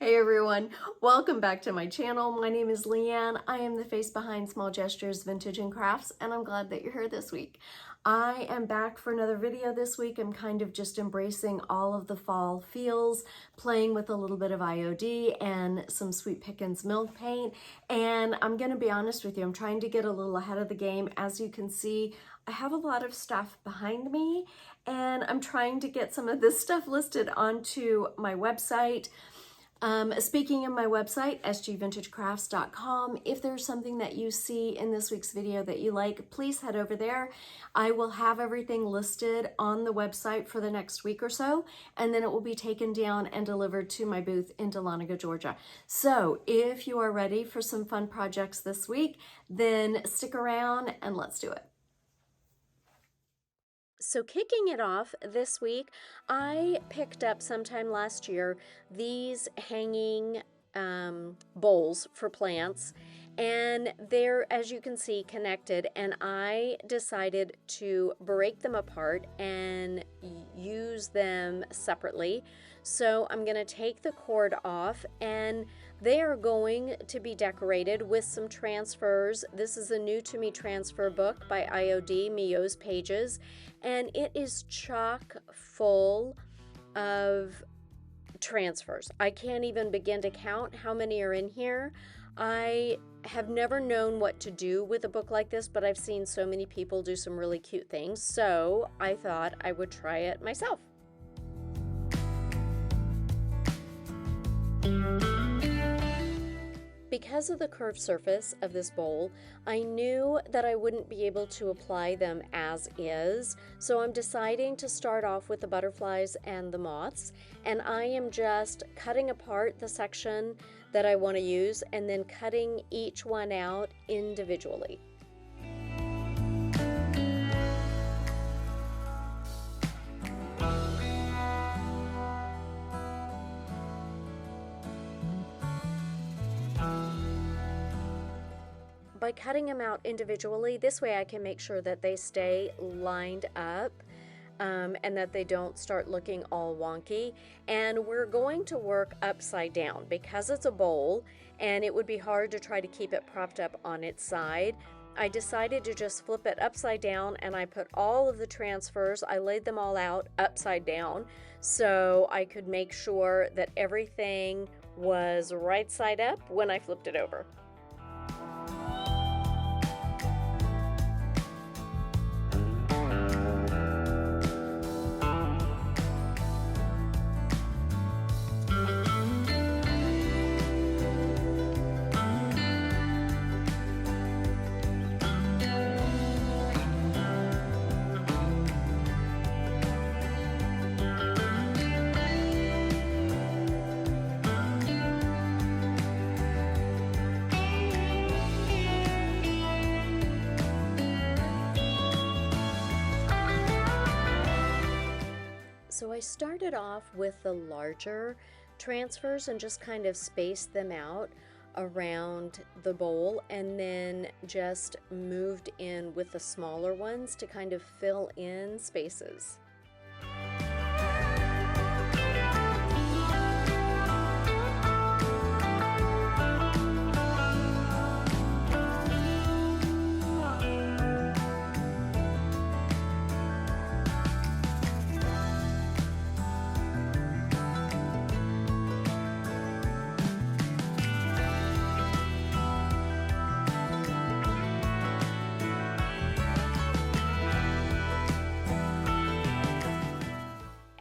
Hey everyone, welcome back to my channel. My name is Leanne. I am the face behind Small Gestures Vintage and Crafts, and I'm glad that you're here this week. I am back for another video this week. I'm kind of just embracing all of the fall feels, playing with a little bit of IOD and some sweet Pickens milk paint. And I'm gonna be honest with you, I'm trying to get a little ahead of the game. As you can see, I have a lot of stuff behind me, and I'm trying to get some of this stuff listed onto my website. Speaking of my website, sgvintagecrafts.com, if there's something that you see in this week's video that you like, please head over there. I will have everything listed on the website for the next week or so, and then it will be taken down and delivered to my booth in Dahlonega, Georgia. So if you are ready for some fun projects this week, then stick around and let's do it. So kicking it off this week, I picked up sometime last year these hanging bowls for plants, and they're, as you can see, connected, and I decided to break them apart and use them separately. So I'm going to take the cord off, and they are going to be decorated with some transfers. This is a new to me transfer book by IOD, Mio's Pages, and it is chock full of transfers. I can't even begin to count how many are in here. I have never known what to do with a book like this, but I've seen so many people do some really cute things, so I thought I would try it myself. Because of the curved surface of this bowl, I knew that I wouldn't be able to apply them as is, so I'm deciding to start off with the butterflies and the moths, and I am just cutting apart the section that I want to use and then cutting each one out individually. By cutting them out individually, this way I can make sure that they stay lined up and that they don't start looking all wonky. And we're going to work upside down because it's a bowl and it would be hard to try to keep it propped up on its side. I decided to just flip it upside down, and I put all of the transfers, I laid them all out upside down so I could make sure that everything was right side up when I flipped it over. So I started off with the larger transfers and just kind of spaced them out around the bowl, and then just moved in with the smaller ones to kind of fill in spaces.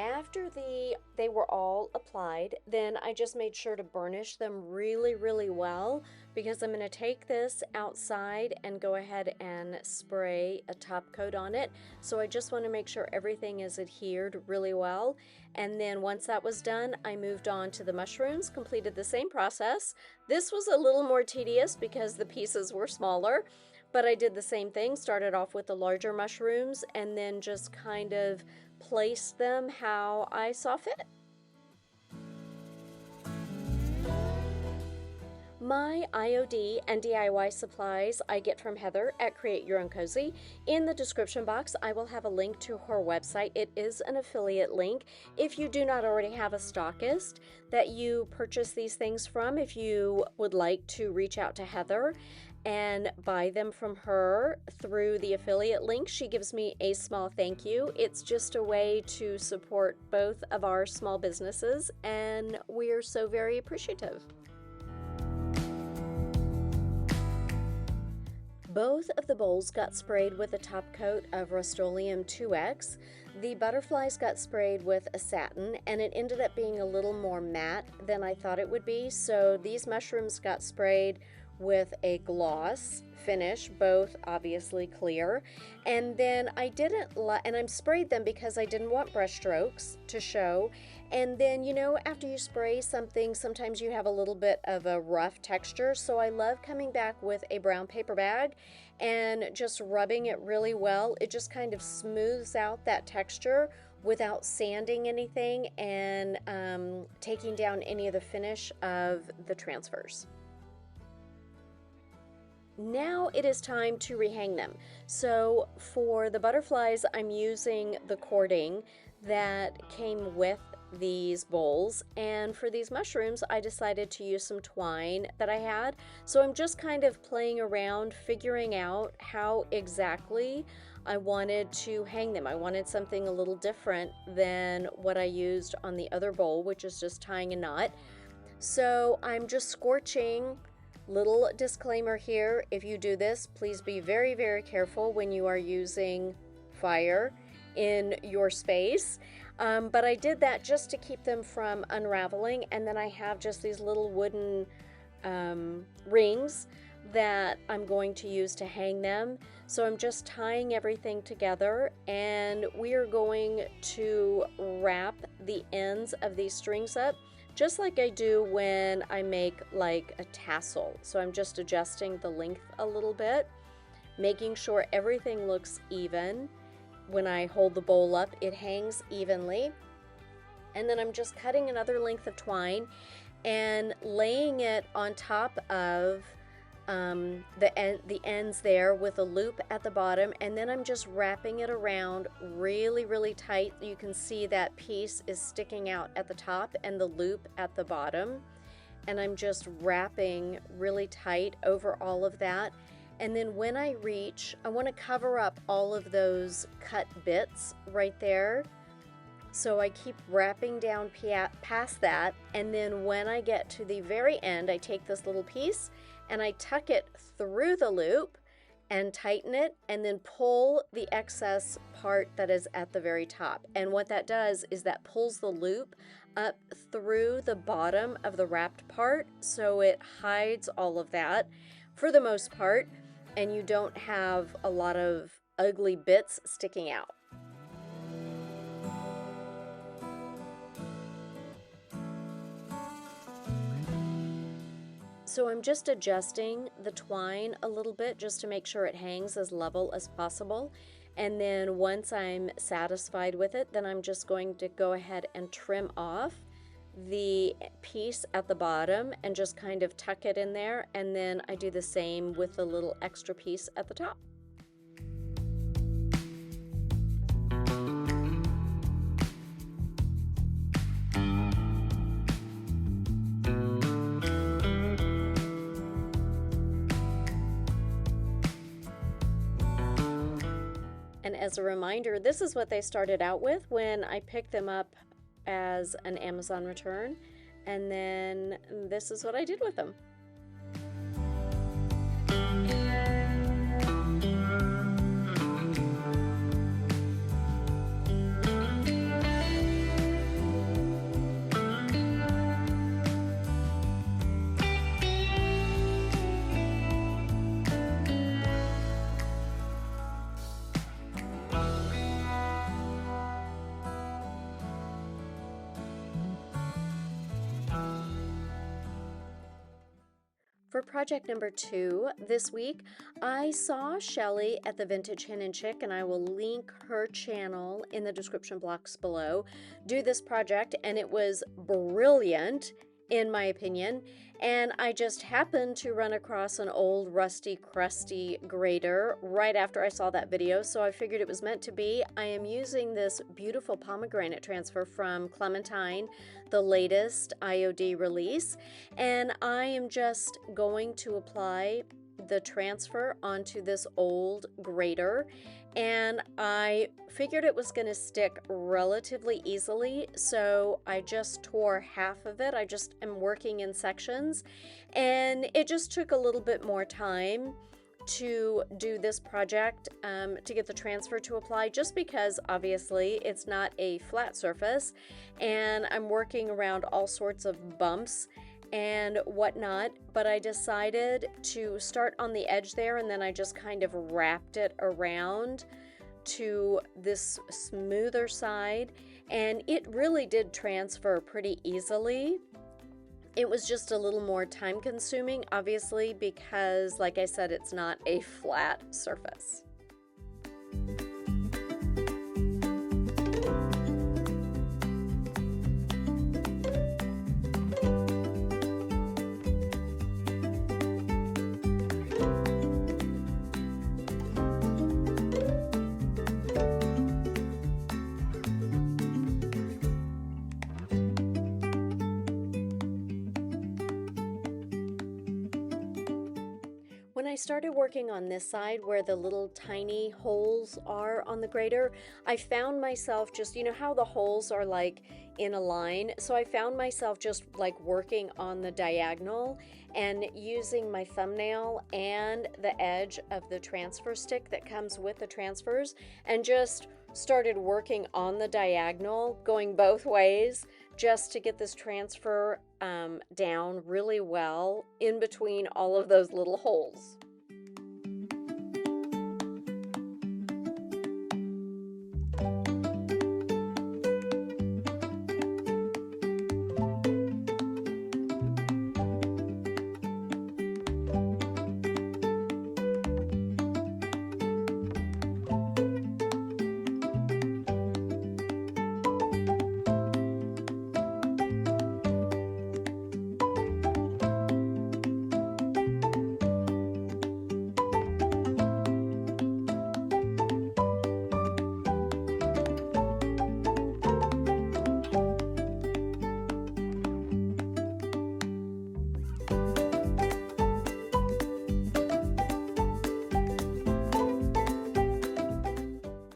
After they were all applied, then I just made sure to burnish them really, really well, because I'm going to take this outside and go ahead and spray a top coat on it. So I just want to make sure everything is adhered really well. And then once that was done, I moved on to the mushrooms, completed the same process. This was a little more tedious because the pieces were smaller, but I did the same thing, started off with the larger mushrooms and then just kind of placed them how I saw fit. My IOD and DIY supplies I get from Heather at Create Your Own Cozy. In the description box, I will have a link to her website. It is an affiliate link. If you do not already have a stockist that you purchase these things from, if you would like to reach out to Heather and buy them from her through the affiliate link, she gives me a small thank you. It's just a way to support both of our small businesses, and we're so very appreciative. Both of the bowls got sprayed with a top coat of Rust-Oleum 2X. The butterflies got sprayed with a satin, and it ended up being a little more matte than I thought it would be. So these mushrooms got sprayed with a gloss finish, both obviously clear. And then I sprayed them because I didn't want brush strokes to show. And then, you know, after you spray something, sometimes you have a little bit of a rough texture. So I love coming back with a brown paper bag and just rubbing it really well. It just kind of smooths out that texture without sanding anything and taking down any of the finish of the transfers. Now it is time to rehang them. So for the butterflies, I'm using the cording that came with these bowls, and for these mushrooms I decided to use some twine that I had. So I'm just kind of playing around, figuring out how exactly I wanted to hang them. I wanted something a little different than what I used on the other bowl, which is just tying a knot. So I'm just scorching. Little disclaimer here, if you do this, please be very, very careful when you are using fire in your space. But I did that just to keep them from unraveling, and then I have just these little wooden rings that I'm going to use to hang them. So I'm just tying everything together, and we are going to wrap the ends of these strings up just like I do when I make like a tassel. So I'm just adjusting the length a little bit, making sure everything looks even. When I hold the bowl up, it hangs evenly. And then I'm just cutting another length of twine and laying it on top of the ends there with a loop at the bottom, and then I'm just wrapping it around really, really tight. You can see that piece is sticking out at the top and the loop at the bottom, and I'm just wrapping really tight over all of that. And then when I reach, I want to cover up all of those cut bits right there. So I keep wrapping down past that, and then when I get to the very end, I take this little piece and I tuck it through the loop and tighten it, and then pull the excess part that is at the very top. And what that does is that pulls the loop up through the bottom of the wrapped part, so it hides all of that for the most part, and you don't have a lot of ugly bits sticking out. So I'm just adjusting the twine a little bit just to make sure it hangs as level as possible. And then once I'm satisfied with it, then I'm just going to go ahead and trim off the piece at the bottom and just kind of tuck it in there. And then I do the same with the little extra piece at the top. And as a reminder, this is what they started out with when I picked them up as an Amazon return, and then this is what I did with them. For project number 2 this week, I saw Shelly at the Vintage Hen and Chick, and I will link her channel in the description box below, do this project, and it was brilliant. in my opinion, and I just happened to run across an old rusty crusty grater right after I saw that video, so I figured it was meant to be. I am using this beautiful pomegranate transfer from Clementine, the latest IOD release, and I am just going to apply the transfer onto this old grater, and I figured it was going to stick relatively easily, so I just tore half of it. I just am working in sections, and it just took a little bit more time to do this project, to get the transfer to apply, just because obviously it's not a flat surface and I'm working around all sorts of bumps and whatnot, but I decided to start on the edge there, and then I just kind of wrapped it around to this smoother side, and it really did transfer pretty easily. It was just a little more time consuming, obviously, because like I said, it's not a flat surface. When I started working on this side where the little tiny holes are on the grater, I found myself just, you know how the holes are like in a line? So I found myself just like working on the diagonal and using my thumbnail and the edge of the transfer stick that comes with the transfers, and just started working on the diagonal, going both ways, just to get this transfer down really well in between all of those little holes.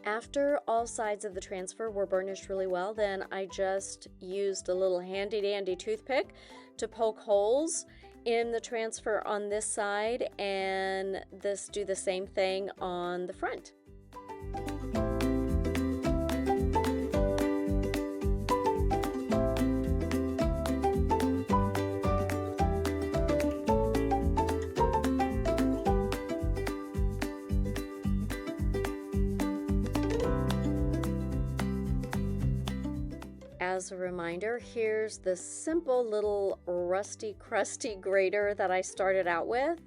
After all sides of the transfer were burnished really well, then I just used a little handy dandy toothpick to poke holes in the transfer on this side, and do the same thing on the front. As a reminder, here's the simple little rusty crusty grater that I started out with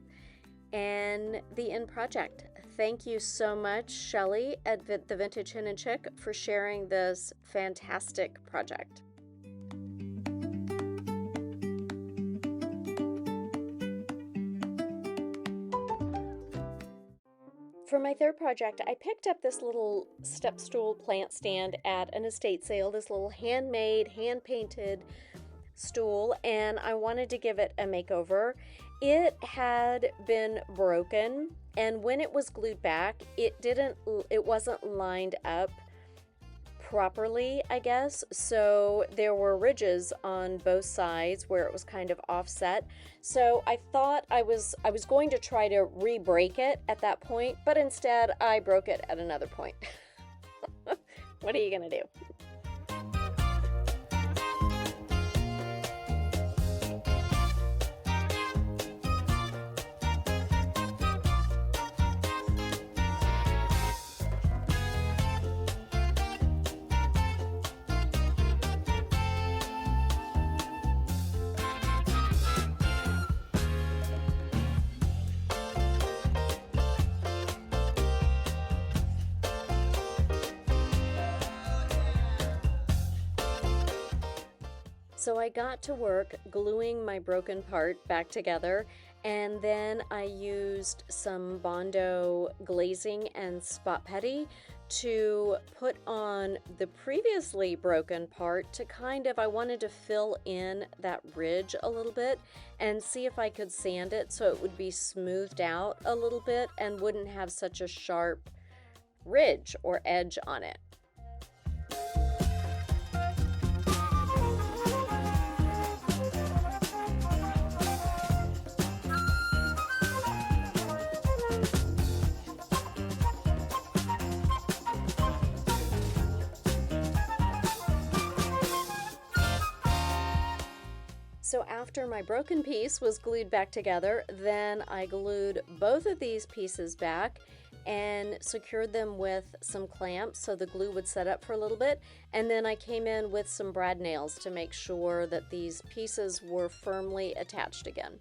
and the end project. Thank you so much, Shelly at the Vintage Hen and Chick, for sharing this fantastic project. For my third project, I picked up this little step stool plant stand at an estate sale, this little handmade, hand-painted stool, and I wanted to give it a makeover. It had been broken, and when it was glued back, it wasn't lined up properly, I guess, so there were ridges on both sides where it was kind of offset. So I thought I was going to try to re-break it at that point, but instead I broke it at another point. What are you gonna do? So I got to work gluing my broken part back together, and then I used some Bondo glazing and spot putty to put on the previously broken part to I wanted to fill in that ridge a little bit and see if I could sand it so it would be smoothed out a little bit and wouldn't have such a sharp ridge or edge on it. So after my broken piece was glued back together, then I glued both of these pieces back and secured them with some clamps so the glue would set up for a little bit. And then I came in with some brad nails to make sure that these pieces were firmly attached again.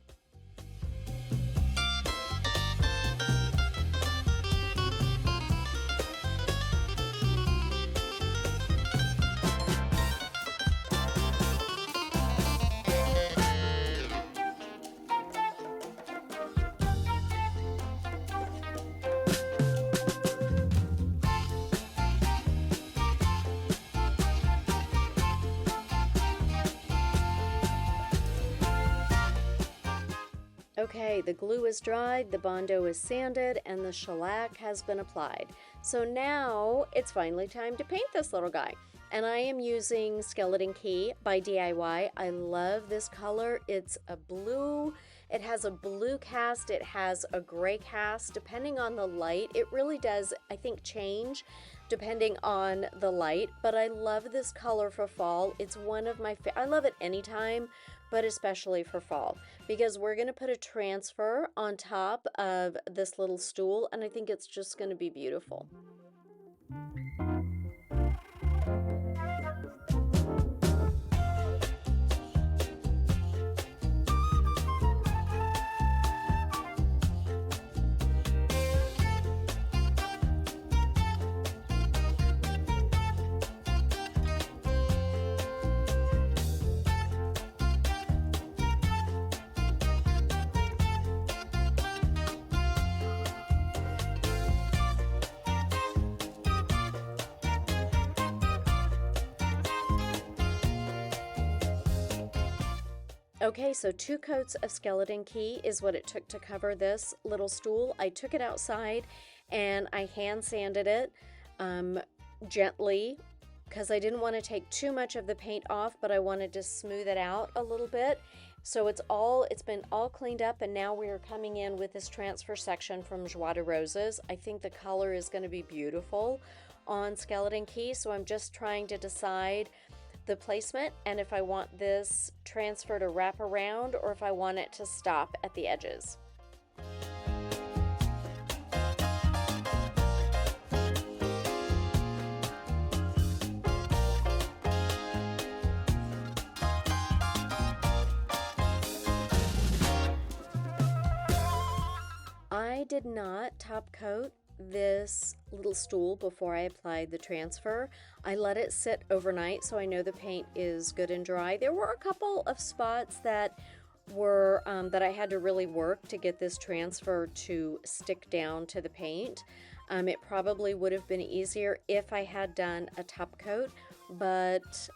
Okay, the glue is dried, the Bondo is sanded, and the shellac has been applied. So now it's finally time to paint this little guy. And I am using Skeleton Key by DIY. I love this color. It's a blue. It has a blue cast. It has a gray cast. Depending on the light, it really does, I think, change depending on the light. But I love this color for fall. It's one of my I love it anytime, but especially for fall, because we're going to put a transfer on top of this little stool, and I think it's just going to be beautiful. Okay, so 2 coats of Skeleton Key is what it took to cover this little stool. I took it outside and I hand sanded it gently because I didn't want to take too much of the paint off, but I wanted to smooth it out a little bit. So it's been all cleaned up, and now we are coming in with this transfer section from Joie de Roses. I think the color is going to be beautiful on Skeleton Key, so I'm just trying to decide the placement and if I want this transfer to wrap around or if I want it to stop at the edges. I did not top coat this little stool before I applied the transfer. I let it sit overnight so I know the paint is good and dry. There were a couple of spots that were that I had to really work to get this transfer to stick down to the paint. It probably would have been easier if I had done a top coat, but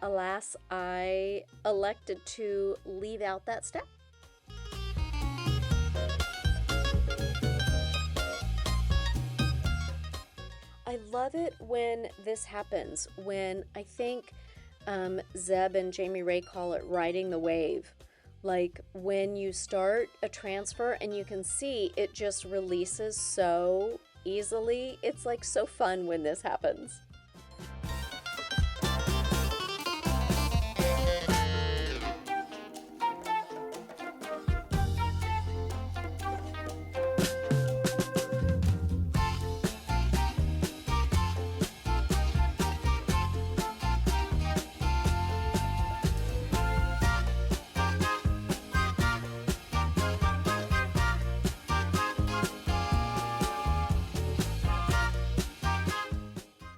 alas, I elected to leave out that step. I love it when this happens, when I think Zeb and Jamie Ray call it riding the wave. Like when you start a transfer and you can see it just releases so easily. It's like so fun when this happens.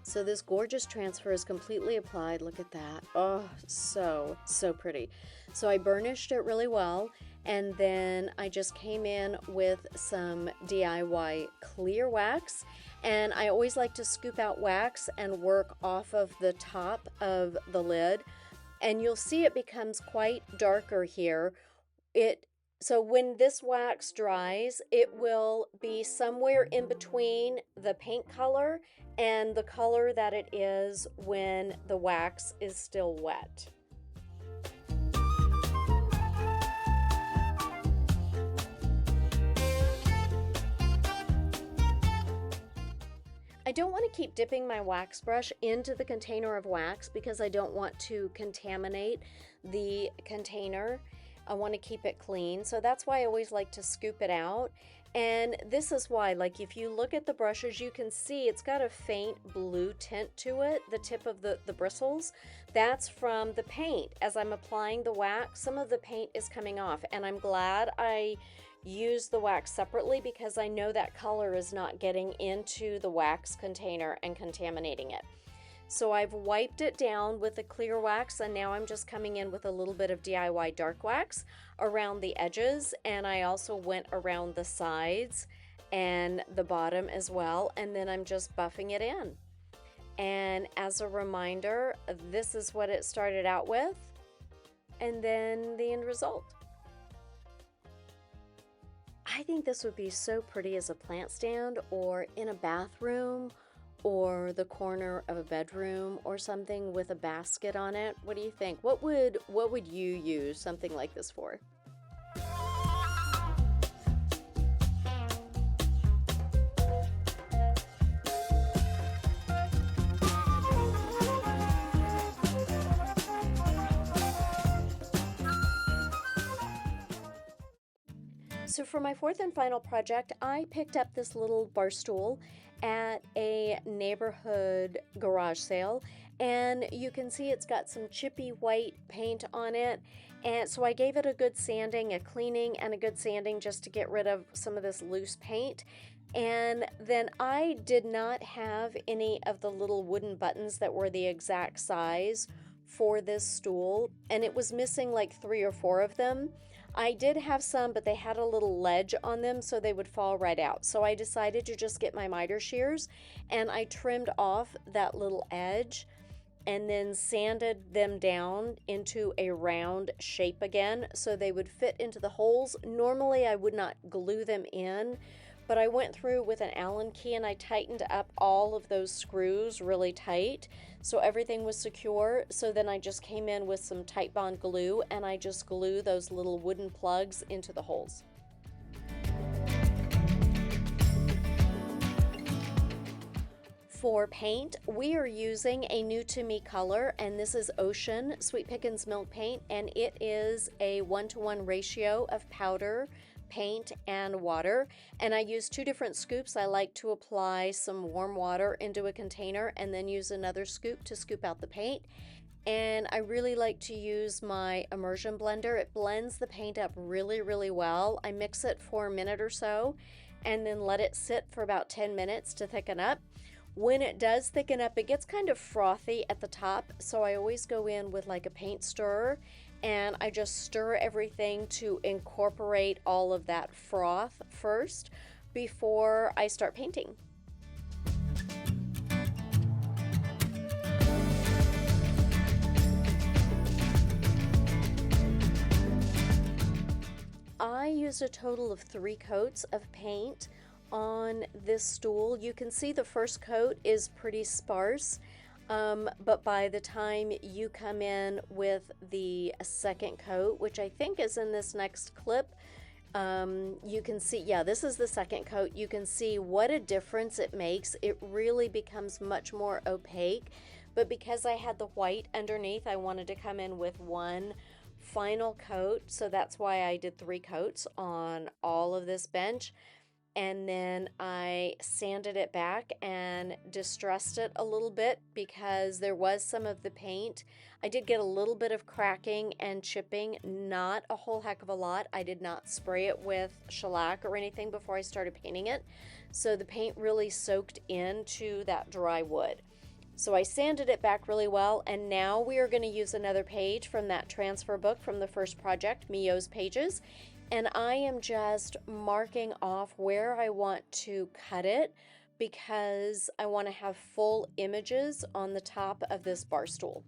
So this gorgeous transfer is completely applied. Look at that. Oh, so pretty. So I burnished it really well, and then I just came in with some DIY clear wax, and I always like to scoop out wax and work off of the top of the lid, and you'll see it becomes quite darker here. So when this wax dries, it will be somewhere in between the paint color and the color that it is when the wax is still wet. I don't want to keep dipping my wax brush into the container of wax because I don't want to contaminate the container. I want to keep it clean, so that's why I always like to scoop it out. And this is why, like, if you look at the brushes, you can see it's got a faint blue tint to it, the tip of the bristles. That's from the paint. As I'm applying the wax, some of the paint is coming off, and I'm glad I used the wax separately because I know that color is not getting into the wax container and contaminating it. So I've wiped it down with the clear wax, and now I'm just coming in with a little bit of DIY dark wax around the edges, and I also went around the sides and the bottom as well, and then I'm just buffing it in. And as a reminder, this is what it started out with, and then the end result. I think this would be so pretty as a plant stand or in a bathroom or the corner of a bedroom or something with a basket on it. What do you think? What would you use something like this for? So for my fourth and final project, I picked up this little bar stool at a neighborhood garage sale, and you can see it's got some chippy white paint on it, and so I gave it a good sanding, a cleaning and a good sanding just to get rid of some of this loose paint. And then I did not have any of the little wooden buttons that were the exact size for this stool, and it was missing like 3 or 4 of them. I did have some, but they had a little ledge on them, so they would fall right out. So I decided to just get my miter shears, and I trimmed off that little edge and then sanded them down into a round shape again so they would fit into the holes. Normally I would not glue them in, but I went through with an Allen key and I tightened up all of those screws really tight so everything was secure. So then I just came in with some Titebond glue and I just glue those little wooden plugs into the holes. For paint, we are using a new to me color, and this is Ocean Sweet Pickens Milk Paint, and it is a 1-to-1 ratio of powder, paint, and water. And I use 2 different scoops. I like to apply some warm water into a container and then use another scoop to scoop out the paint. And I really like to use my immersion blender. It blends the paint up really, really well. I mix it for a minute or so and then let it sit for about 10 minutes to thicken up. When it does thicken up, it gets kind of frothy at the top, so I always go in with like a paint stirrer and I just stir everything to incorporate all of that froth first before I start painting. I used a total of 3 coats of paint on this stool. You can see the first coat is pretty sparse, but by the time you come in with the second coat, which I think is in this next clip, you can see, yeah, this is the second coat. You can see what a difference it makes. It really becomes much more opaque, but because I had the white underneath, I wanted to come in with one final coat, so that's why I did 3 coats on all of this bench. And then I sanded it back and distressed it a little bit because there was some of the paint. I did get a little bit of cracking and chipping, not a whole heck of a lot. I did not spray it with shellac or anything before I started painting it. So the paint really soaked into that dry wood. So I sanded it back really well, and now we are going to use another page from that transfer book from the first project, Mio's Pages, and I am just marking off where I want to cut it because I want to have full images on the top of this bar stool.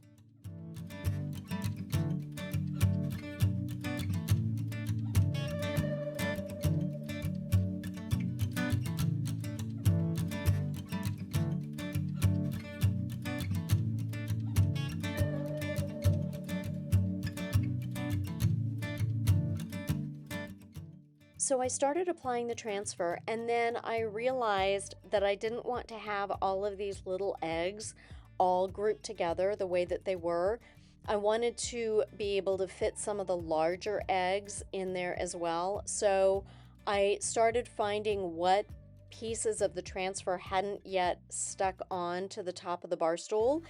So I started applying the transfer, and then I realized that I didn't want to have all of these little eggs all grouped together the way that they were. I wanted to be able to fit some of the larger eggs in there as well. So I started finding what pieces of the transfer hadn't yet stuck on to the top of the bar stool,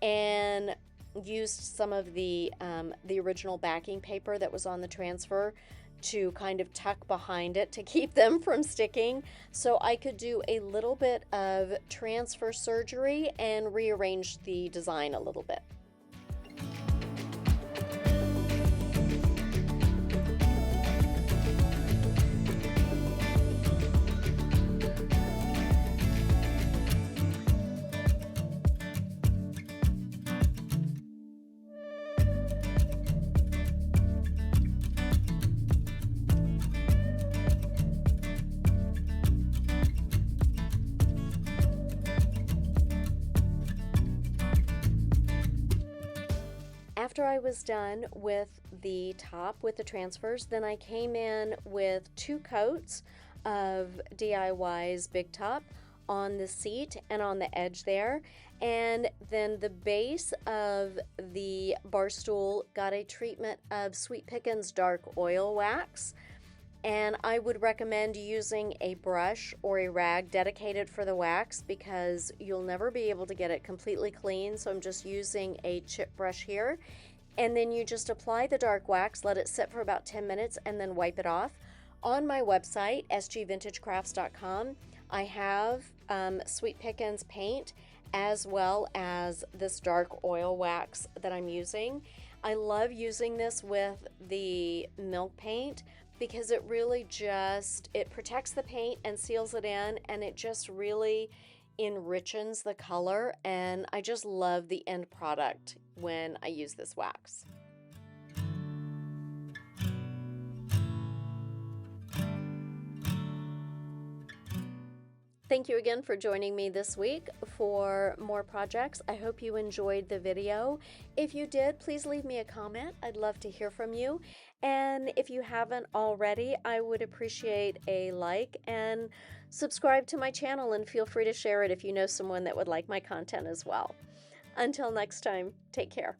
and used some of the original backing paper that was on the transfer to kind of tuck behind it to keep them from sticking, so I could do a little bit of transfer surgery and rearrange the design a little bit. After I was done with the top with the transfers, then I came in with 2 coats of DIY's Big Top on the seat and on the edge there, and then the base of the bar stool got a treatment of Sweet Pickens dark oil wax. And I would recommend using a brush or a rag dedicated for the wax because you'll never be able to get it completely clean. So I'm just using a chip brush here. And then you just apply the dark wax, let it sit for about 10 minutes, and then wipe it off. On my website, sgvintagecrafts.com, I have Sweet Pickens paint as well as this dark oil wax that I'm using. I love using this with the milk paint because it really just, it protects the paint and seals it in, and it just really enriches the color, and I just love the end product when I use this wax. Thank you again for joining me this week for more projects. I hope you enjoyed the video. If you did, please leave me a comment. I'd love to hear from you. And if you haven't already, I would appreciate a like and subscribe to my channel, and feel free to share it if you know someone that would like my content as well. Until next time, take care.